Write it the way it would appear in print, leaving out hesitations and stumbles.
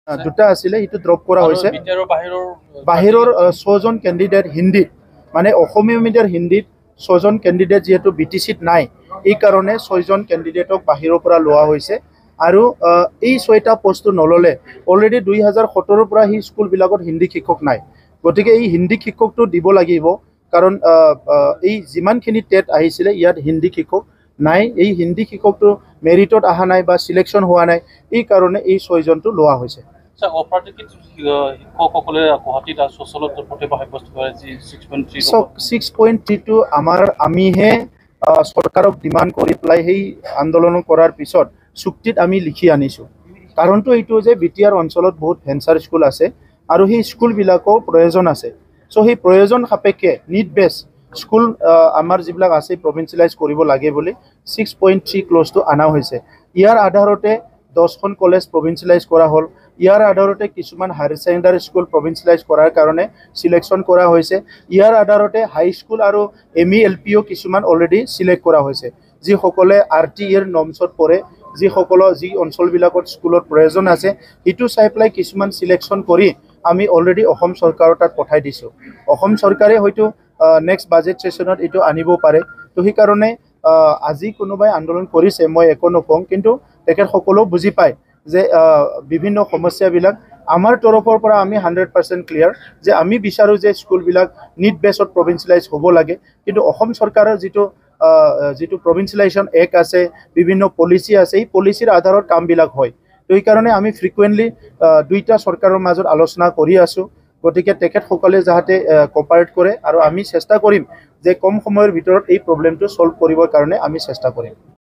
দুটা আছিলে, সেইটো ড্ৰপ কৰা হৈছে। বাহিৰৰ 6জন কেণ্ডিডেট হিন্দীত, মানে অসমীয়া মিডিয়াৰ হিন্দীত 6জন কেণ্ডিডেট যিহেতু BTCত নাই, এই কাৰণে 6জন কেণ্ডিডেটক বাহিৰৰ পৰা লোৱা হৈছে। আৰু এই 6টা পোষ্টটো নল'লে অলৰেডি 2017ৰ পৰা সেই স্কুলবিলাকত হিন্দী শিক্ষক নাই। গতিকে এই হিন্দী শিক্ষকটো দিব লাগিব, কাৰণ এই যিমানখিনি টেট আহিছিলে ইয়াত হিন্দী শিক্ষক নাই। এই হিন্দী শিক্ষকটো মেৰিটত অহা নাই বা চিলেকশ্যন হোৱা নাই, এই কাৰণে এই 6জনটো লোৱা হৈছে। শিক্ষকসকলে গুৱাহাটীত চচলত প্ৰতিভা সাব্যস্ত কৰে, 6.3টো আমিহে চৰকাৰক ডিমাণ্ড কৰি পেলাই সেই আন্দোলন কৰাৰ পিছত চুক্তিত আমি লিখি আনিছোঁ। কাৰণটো এইটো যে BTR অঞ্চলত বহুত ভেঞ্চাৰ স্কুল আছে আৰু সেই স্কুলবিলাকৰ প্ৰয়োজন আছে। চ' সেই প্ৰয়োজন সাপেক্ষে নিড বেছ স্কুল আমাৰ যিবিলাক আছে প্ৰভিঞ্চিয়েলাইজ কৰিব লাগে বুলি 6.3 ক্লজটো অনা হৈছে। ইয়াৰ আধাৰতে 10খন কলেজ প্ৰভিঞ্চিয়েলাইজ কৰা হ'ল। ইয়াৰ আধাৰতে কিছুমান হায়াৰ ছেকেণ্ডাৰী স্কুল প্ৰভিঞ্চিয়েলাইজ কৰাৰ কাৰণে চিলেকশ্যন কৰা হৈছে। ইয়াৰ আধাৰতে হাইস্কুল আৰু ME LPও কিছুমান অলৰেডি চিলেক্ট কৰা হৈছে, যিসকলে RTEৰ নৰ্মছত পৰে, যিসকলৰ যি অঞ্চলবিলাকত স্কুলৰ প্ৰয়োজন আছে, সেইটো চাই পেলাই কিছুমান চিলেকশ্যন কৰি আমি অলৰেডি অসম চৰকাৰৰ তাত পঠাই দিছোঁ। অসম চৰকাৰে হয়তো নেক্সট বাজেট ছেশ্যনত এইটো আনিব পাৰে। তো সেইকাৰণে আজি কোনোবাই আন্দোলন কৰিছে, মই একো নকওঁ, কিন্তু তেখেতসকলেও বুজি পায় যে বিভিন্ন সমস্যাবিলাক আমাৰ তৰফৰ পৰা আমি 100% ক্লিয়াৰ যে আমি বিচাৰোঁ যে স্কুলবিলাক নিড বেছত প্ৰভিঞ্চিয়েলাইজ হ'ব লাগে। কিন্তু অসম চৰকাৰৰ যিটো প্ৰভিঞ্চিয়েলাইজেশ্যন এক্ট আছে, বিভিন্ন পলিচি আছে, এই পলিচিৰ আধাৰত কামবিলাক হয়। তো সেইকাৰণে আমি ফ্ৰিকুৱেণ্টলি দুইটা চৰকাৰৰ মাজত আলোচনা কৰি আছোঁ। গতিকে তেখেতসকলে যাতে কপাৰেট কৰে আৰু আমি চেষ্টা কৰিম যে কম সময়ৰ ভিতৰত এই প্ৰব্লেমটো ছল্ভ কৰিবৰ কাৰণে আমি চেষ্টা কৰিম।